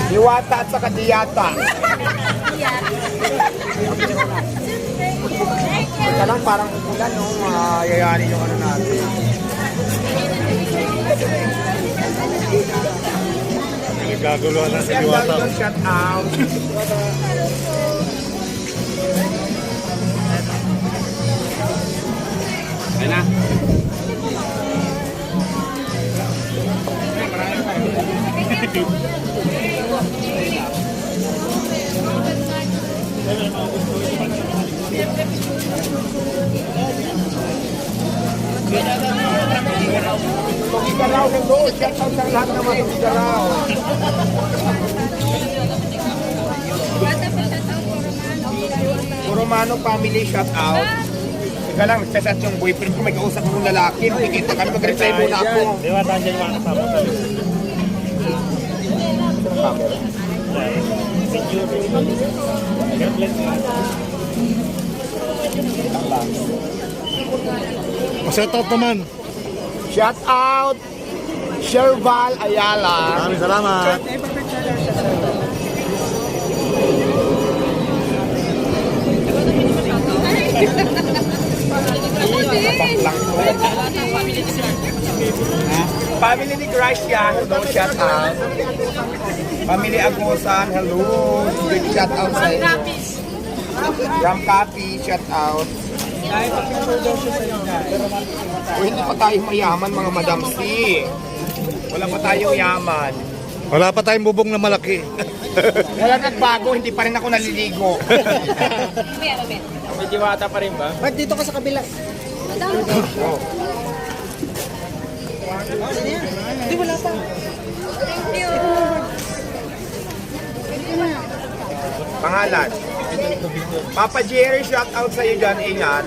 Diwata at saka diyata. Ika lang parang umulan, no? Mayayari yung ano natin. Nagaguluhan na si Diwata. Shout out. Ayan na. Tugigaraw ng doon. Shout out sa lahat naman. Tugigaraw. Romano family shout out. Teka lang, nagchat yung boyfriend ko. May kausap kong lalaki. Makikita kami. Mag-reply muna ako. Diwata, andyan yung mga kasama sa list. Shout out naman. Shout out Sherval Ayala. Maraming salamat. Family ni Gracia, hello, shout out. Family Agosan, hello. Big shout out sa iyo. Ram Kapi, shout out. O, hindi pa tayo mayaman mga Madam C. Wala pa tayong yaman. Wala pa tayong bubong na malaki. Wala nagbago, hindi pa rin ako naliligo. May Diwata pa rin ba? Ba't dito ka sa kabila? Oh. Hindi, wala pa. Pangalan. Papa Jerry, shout out sa iyo dyan, ingat.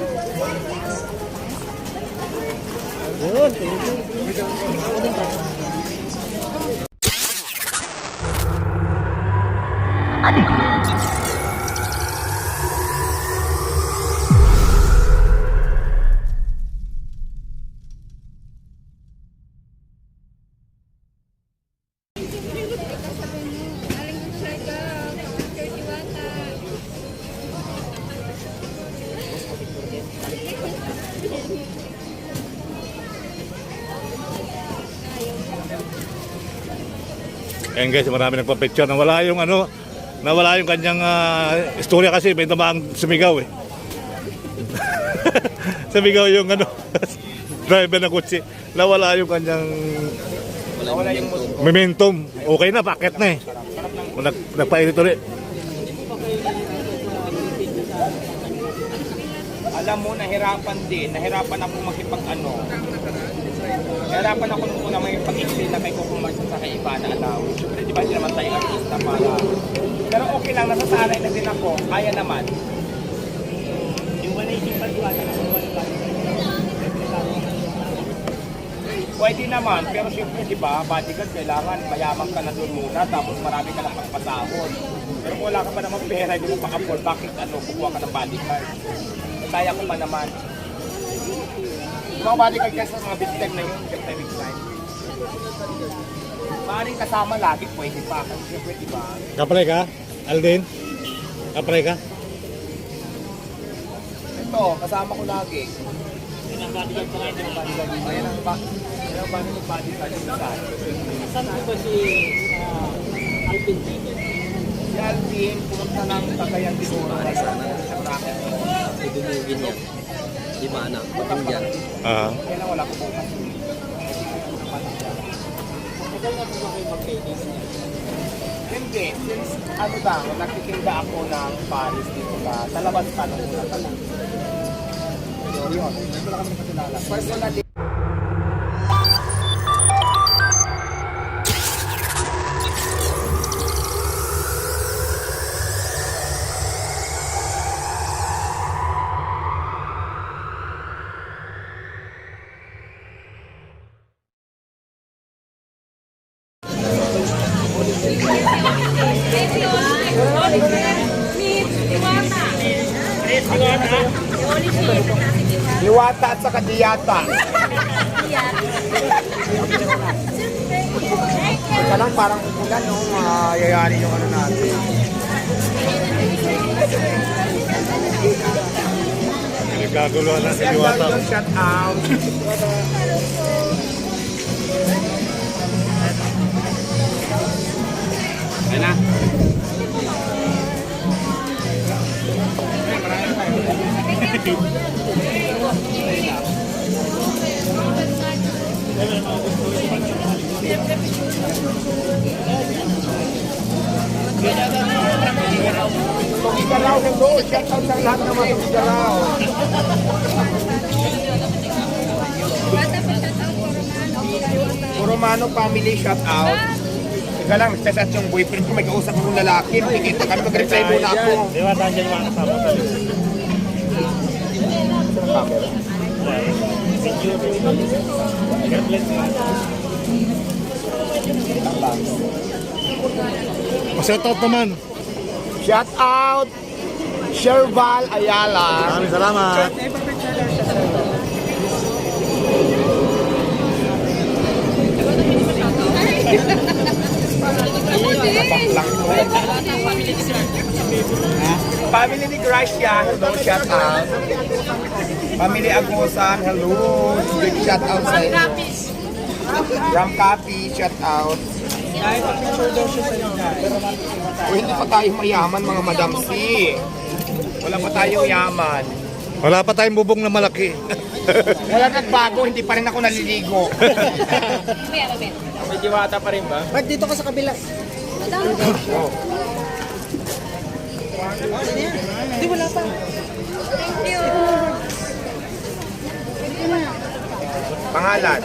Ayan guys, marami nagpa-picture. Nawala yung ano, nawala yung kanyang istorya kasi may tamaang sumigaw eh. Sumigaw yung ano, driver ng kutsi. Nawala yung kanyang momentum. Okay na, bakit na eh. Nagpainit ulit. Alam mo, nahirapan din. Nahirapan ako makipag-ano. Nahirapan ako nung una may pag-explain na may kukumarsa sa kaiba na alaw. Siyempre, di ba, hindi naman tayo artista para. Pero okay lang, nasasanay na din ako. Kaya naman. Yung wala yung pag-iwala na pwede naman, pero siyempre, di ba, bodyguard, kailangan mayaman ka na doon muna, tapos marami ka ng pagpasahod. Pero kung wala ka pa naman pera, hindi mo pa-afford, bakit kukuha ka ng bodyguard? Kaya ko pa naman. Yung mga bodyguard kasi sa mga big time na yun, siyempre big time. Maaaring kasama lagi, pwede pa. Kasi siyempre, di ba? Kapre ka? Alden? Kapre ka? Ito, kasama ko lagi. Yan ang bodyguard pa ngayon, yung bodyguard. Ayan ang bodyguard. Saan po ba si Alvin David? Si Alvin, pumunta ng Cagayan de Oro. Sa bracket. Idunugin niya. Di mana, Batinggan. Kaya lang wala ko bukas. Tagal na po ba kayo magkaibigan niya? Hindi, since ano lang, nagtitinda ako ng Paris dito sa labas pa nung una pa lang. Yun, hindi lang kami nakilala. Personally, Diwata. Liwata at saka diyata. Ika lang parang ulan, no? Mayayari yung ano natin. Nagkaguluhan na si Diwata. Shout out. Ayan na. Igaraw ng doon. Shout out sa lahat naman ng Igaraw. Romano family shout out. Ika lang, sasat yung boyfriend ko, may kausap akong lalaki. Nakikita kami, mag-reply muna ako. Diwata, andyan yung mga kasama sa loob. Camera. God bless you. Shout out naman. Shout out Sherval Ayala. Maraming salamat. Family ni Gracia, hello, shout out. Family Agosan, hello. Big shout out sa inyo. Ram Copy, shout out. O hindi pa tayo mayaman mga Madam C. Wala pa tayong yaman. Wala pa tayong bubong na malaki. Wala nagbago, hindi pa rin ako naliligo. May diwata pa rin ba? Ba't dito ka sa kabila? Oh. Hindi, wala pa. Pangalan.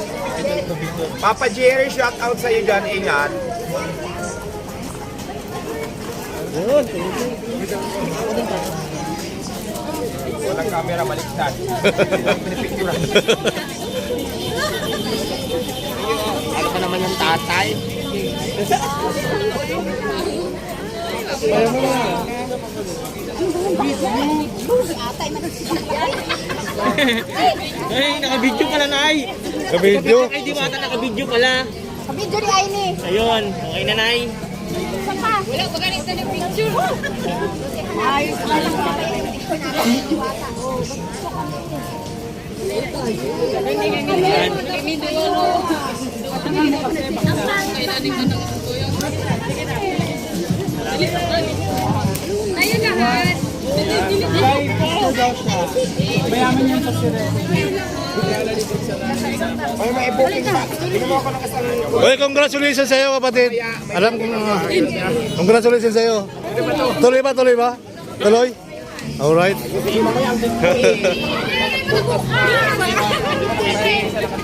Papa Jerry, shout out sa iyo dyan, ingat. Walang camera, baliktad. Pinipicturan. Ano ka naman yung tatay? Ay, naka-video pala na ay. Sa video. Ay, diwata, naka-video pala. Video ni Aini. Ayun, okay na nay. Wala pa ganito na picture. Ayos na lang pa kayo. Ayun lahat. Ay, may booking pa. Hindi mo ako nakasalan. Oy, congratulations sa iyo, kapatid. Alam ko congratulations sa iyo. Tuloy ba? Tuloy? Alright.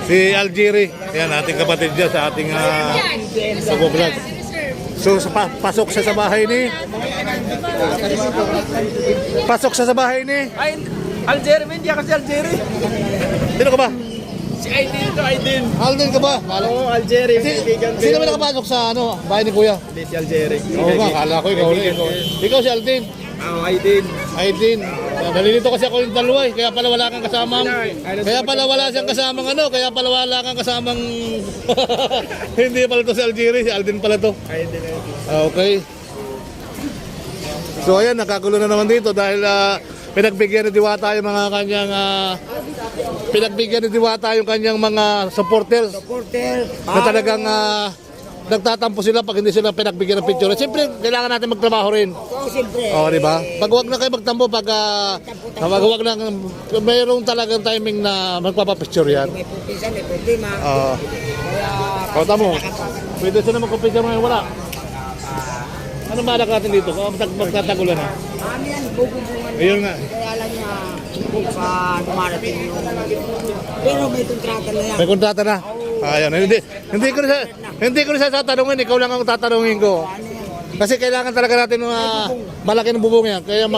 Si Algiri, yan ating kapatid dyan sa ating vlog. So pasok siya sa bahay ni. Pasok siya sa bahay ni. Ay, Algeri, hindi ako si Algeri. Sino ka ba? Si Aiden to, Aiden. Alden ka ba? Oo, Algeri. Sino ba nakapasok sa bahay ni Kuya? Hindi si Algeri. Oo nga, kala ko ikaw ulit. Ikaw si Alden. Oo, Aiden. Aiden. Nalilito kasi ako yung dalawa kaya pala wala kang kasamang. Kaya pala wala siyang kasamang kaya pala wala kang kasamang. Hindi pala to si Algeri, si Alden pala to. Aiden. Okay. So ayan, nakagulo na naman dito dahil pinagbigyan ni Diwata yung mga kanyang pinagbigyan ni Diwata yung kanyang mga supporters na talagang nagtatampo sila pag hindi sila pinagbigyan ng picture. Siyempre, kailangan natin magtrabaho rin. Oo, siyempre. Oo, di ba? Pag wag na kayo magtampo, pag wag na, mayroong talagang timing na magpapapicture yan. May pupisa, may problema. Oo. Kaya, Kota mo, pwede sila magpapicture ngayon, wala. Ano balak natin dito? Magtatagulan na. ano yan, bububungan. Ayun nga. Kaya lang niya, sa dumarating yung... Pero may kontrata na yan. May kontrata na. Ayun, hindi ko na siya tatanungin, ikaw lang ang tatanungin ko. Kasi kailangan talaga natin malaki ng bubong yan. Kaya Ang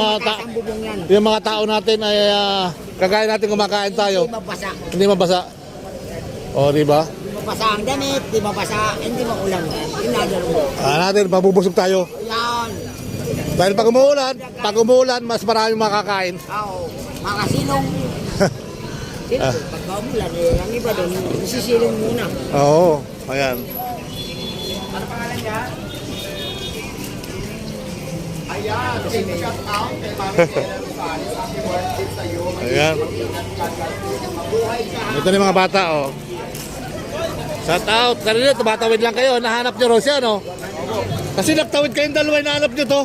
bubong yan. yung mga tao natin ay kagaya natin kumakain tayo. Hindi mabasa. Hindi mabasa. O, di ba? Hindi mabasa ang damit, hindi mabasa, hindi makulang. Inadaro mo. Natin, mabubusog tayo. Yan. Dahil pag umuulan, mas maraming makakain. Oo. makasilong. Siyempre, pagka umulan, ang iba doon, nasisilong muna. Oo, ayan. Ano pangalan niya? Ayan, shout out kay Mami Ella Rosales. Happy birthday sa'yo. Ayan. Ito na yung mga bata, oh. Shout out. Kanina, tumatawid lang kayo. Nahanap nyo raw siya, no? Kasi nagtawid kayong dalawa, nahanap nyo to.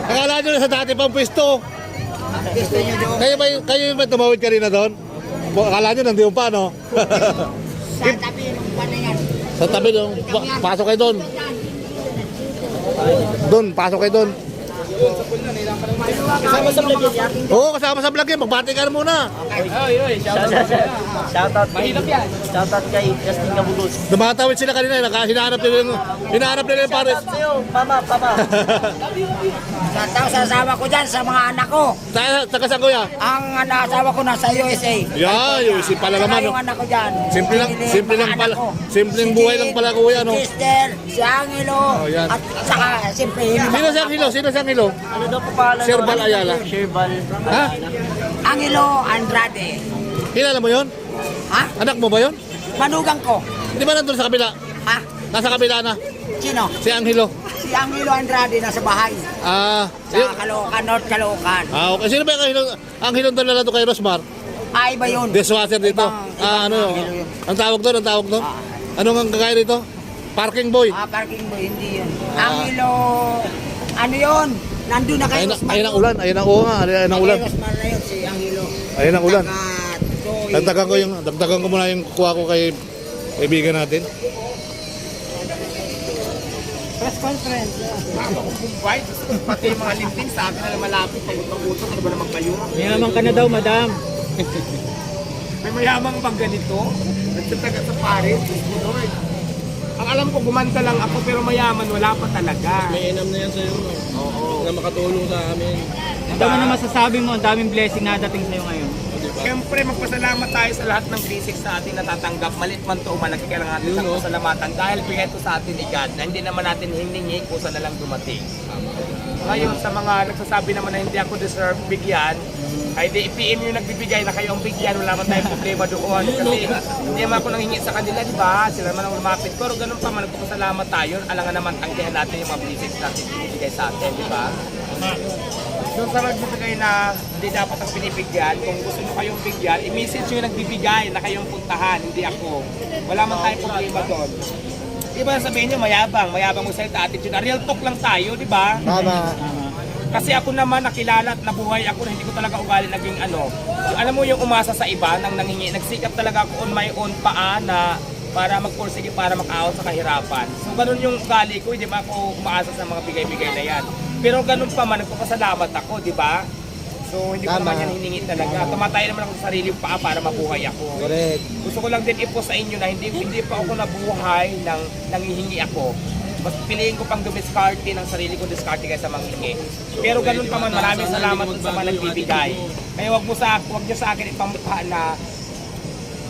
Akala nyo na sa dati pang pwesto. Gusto nyo doon? Kayo ba tumawid kanina doon? Akala nyo nandiyon pa, no? Sa tabi ng pan na yan. Sa tabi doon. Pasok kayo doon. Doon, pasok kayo doon. Kasama sa vlog yan. Oo, kasama sa vlog yan. Magbati ka na muna. Shoutout mahirap yan. Shoutout kay Justin Gabulos. Dumatawid sila kanina. Hinahanap nila yung pares. Shoutout sa'yo, pama. Sa asawa ko dyan, sa mga anak ko. Taga saan kuya? Ang asawa ko nasa USA. Yeah, yung isip pala naman. Yung No? anak ko dyan. Simple lang pala. Simpleng buhay lang pala kuya, no? Sister, si Angelo, Oh, yan. at saka siyempre Sino siyang hilo? Sino siyang hilo? Ano daw po pangalan? Sherbal Ayala. Sherbal. Ha? Angelo Andrade. Kilala mo yon? Ha? Anak mo ba yon? Manugang ko. Di ba nandun sa kabila? Ha? Nasa kabila na. Sino? Si Anghelo. Si Angelo Andrade nasa bahay. Yun. Sa Caloocan, North Caloocan. Okay. Sino ba yung Anghelo doon na kay Rosmar? Ay, iba yun. Dishwasher dito. Ibang Ano? Anghelo yun. Ang tawag doon? Ang tawag doon? Anong ang kagaya dito? Parking boy. Parking boy, hindi yun. Angelo, ano yun? Nandun na kay Rosmar. Ayun ang ulan. Ayun ang ulan. Ayun ang ulan. Kay Rosmar na yun, si Angelo. Ayun ang ulan. Taga Toy. Dagdagan ko muna yung kuha ko kay kaibigan natin. Press conference. Kumpay, pati yung mga linting sa akin na malapit. Pag-utang, ano ba naman kayo? Mayaman ka na daw, madam. May mayamang bang ganito? Nagtataga sa Paris, Lord. Ang alam ko, gumanda lang ako pero mayaman, wala pa talaga. May inam na yan sa'yo, no? Oo. Na makatulong sa amin. Ang dami na masasabi mo, ang daming blessing na dating sa'yo ngayon. Siyempre, magpasalamat tayo sa lahat ng blessings na ating natatanggap. Malit man to, malaki kailangan natin sa pasalamatan dahil bigay ito sa atin ni God na hindi naman natin hiningi kung saan na lang dumating. Ngayon, sa mga nagsasabi naman na hindi ako deserve bigyan, ay di i-PM yung nagbibigay na kayo ang bigyan, wala man tayong problema doon. Kasi hindi naman ako nanghingi sa kanila, di ba? Sila naman ang lumapit. Pero ganun pa man, nagpapasalamat tayo. Alangan naman, tanggihan natin yung mga blessings natin binibigay sa atin, di ba? Doon sa nagbibigay na hindi dapat ang binibigyan, kung gusto nyo kayong bigyan, i-message nyo yung nagbibigay na kayong puntahan, hindi ako. Wala man tayong problema doon. Di ba sabihin nyo, mayabang mo sa attitude. Real talk lang tayo, di ba? Tama. Kasi ako naman nakilala at nabuhay ako na hindi ko talaga ugali naging ano. Alam mo yung umasa sa iba nang nangingi. Nagsikap talaga ako on my own paa na para magpursige, para makaawat sa kahirapan. So ganun yung ugali ko, hindi ba ako umaasa sa mga bigay-bigay na yan. Pero ganun pa man, nagpapasalamat ako, di ba? So hindi ko naman yan hiningi talaga. Tumatay naman ako sa sarili paa para mabuhay ako. Correct. Gusto ko lang din i-post sa inyo na hindi pa ako nabuhay nang nangihingi ako. Mas piliin ko pang dumiskarte ng sarili ko diskarte kaysa manghingi. Pero ganun pa man, maraming salamat dun sa mga nagbibigay. Kaya wag nyo sa akin ipamukha na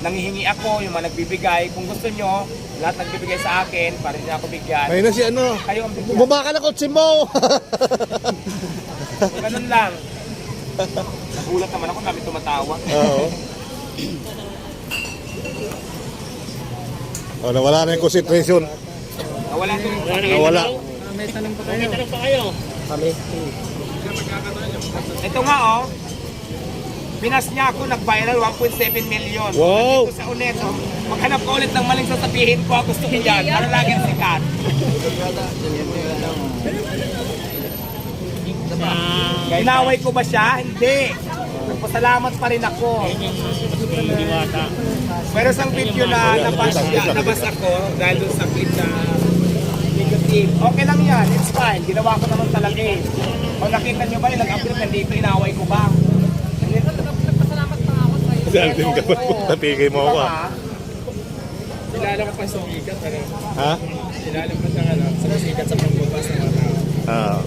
nangihingi ako, yung mga nagbibigay. Kung gusto nyo, lahat nagbibigay sa akin, para hindi ako bigyan. Ayun na si ano. Kayo ang bigyan. Bumaba ka na kotse mo. Ganun lang. Nagulat naman ako, kami tumatawa. Oo. Oh, nawala na yung concentration. Nawala ito. Nawala. May tanong pa kayo. Kami. Ito nga oh. Pinas niya ako, nag-viral 1.7 million. Wow. Dito sa Uneto, maghanap ka ulit ng maling sasabihin ko, gusto ko yan, para laging sikat. Inaway ko ba siya? Hindi. Nagpasalamat pa rin ako. Pero isang video na nabas ako dahil doon sa clip na negative. Okay lang yan, it's fine. Ginawa ko naman talaga eh. Kung nakita nyo ba yung nag-upload nandito, inaway ko ba? Dahil din ka pa. Napigay mo ako. Kilala ko pa sa sikat, ano? Ha? Kilala ko sa sikat sa pagbabas ng mga tao.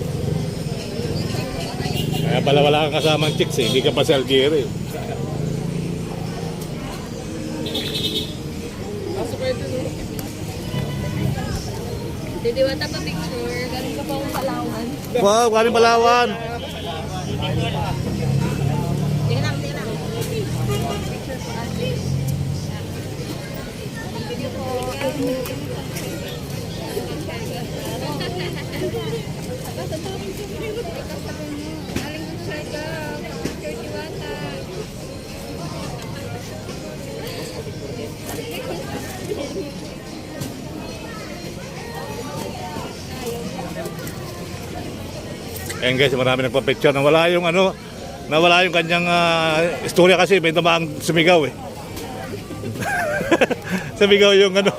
Kaya pala wala kang kasamang chicks eh. Hindi ka pa si Algieri. Didiwata pa picture. Galing ka pa akong Palawan. Wow, galing Palawan. Tingnan Ayan guys, marami nagpa-picture. Nawala yung ano, nawala yung kanyang istorya kasi may tamaang sumigaw eh. Sumigaw yung ano,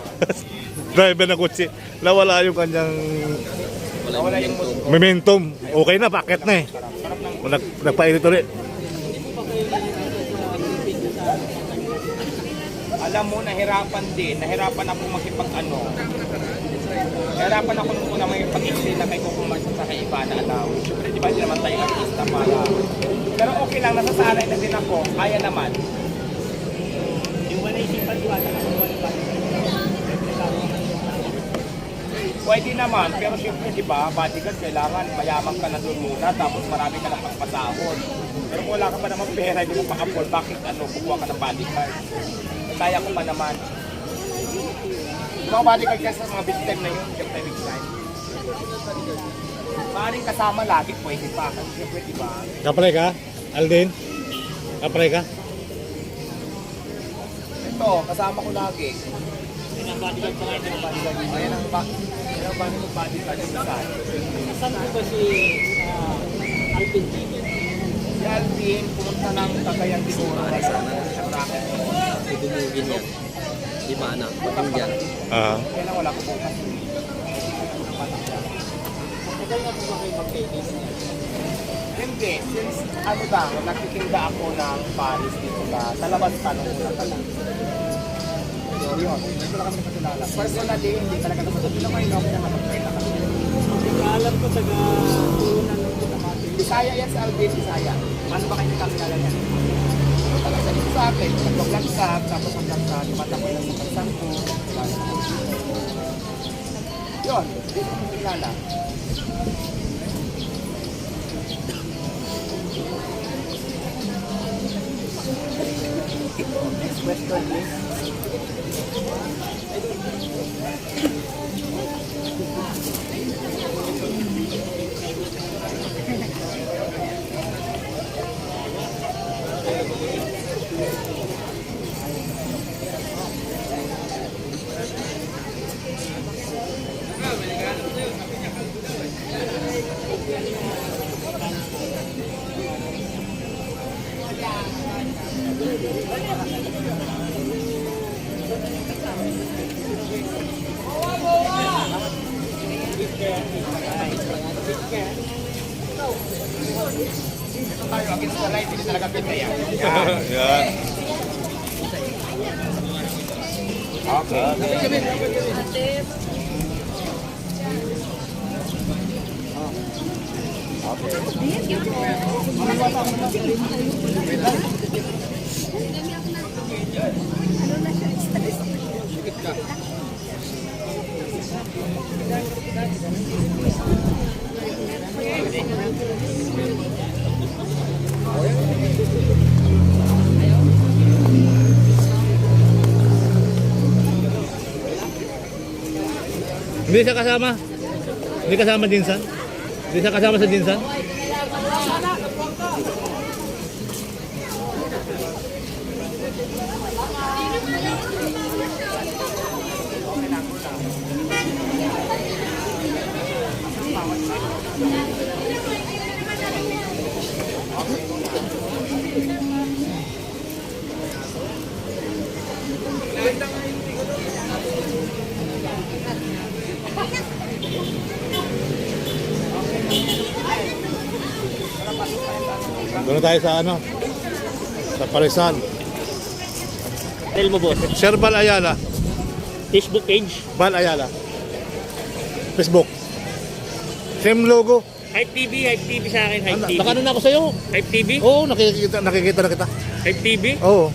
driver ng kotse. Nawala yung kanyang Wala yung motor. momentum. Okay na, paket na eh. Nagpainit ulit. Alam mo, nahirapan din. Nahirapan ako makipag-ano. Nahirapan ako nung una may pag-explain na kay Coco Mars sa kay iba na alaw. Siyempre, di ba, hindi naman tayo artista para. Pero okay lang, nasasanay na din ako. Kaya naman. Yung wala isipan ko, wala Pwede naman, pero siyempre, di ba, bodyguard, kailangan mayaman ka na doon muna, tapos marami ka na pagpasahod. Pero kung wala ka pa naman pera, hindi mo pa-afford, bakit kukuha ka ng bodyguard? Kaya ko pa naman. Mga bodyguard kasi sa mga big time na yun, siyempre big time. Maaaring kasama lagi, pwede pa. Kasi siyempre, di ba? Kapre ka? Alden? Kapre ka? Ito, kasama ko lagi. bodyguard pa nga ito. Ayan ang bodyguard sa saan. Saan ko ba si Alvin Ticket? Si Alvin, pumunta ng Cagayan de Oro. Sa bracket. Dumugin yan. Di ba anak? Yan. Kaya lang wala ko bukas. Matagal na po ba kayo mag-dating? Hindi, since ano lang, nagtitinda ako ng Paris dito sa labas pa nung una ka lang. So yun, dito lang kami nakatulala. Personally, hindi talaga nakatulala kayo na ako na mag-try na kami. Alam ko taga-turunan ng Kutamati. Bisaya yan si Alvin, Bisaya. Ano ba kayo nakakilala niya? Talaga dito sa akin, nag-vlog ka, tapos hanggang sa lumata ko lang sa pagsan ko. Yun, dito kami nakilala. Next question please. Dito tayo, against the light, hindi talaga pwede yan. Yan. Okay. Hindi siya kasama? Hindi kasama Jinsan? Hindi siya kasama sa Jinsan? Doon na tayo sa ano? Sa Parisan. Tell mo boss, Sir Bal Ayala. Facebook page, Bal Ayala. Facebook. Same logo. Hype TV sa akin, Hype TV. Nakano na ako sa'yo. Hype TV? Oo, nakikita na kita. Hype TV? Oo.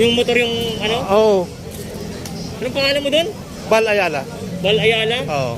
Yung motor yung ano? Oo. Anong pangalan mo doon? Bal Ayala. Bal Ayala? Oo.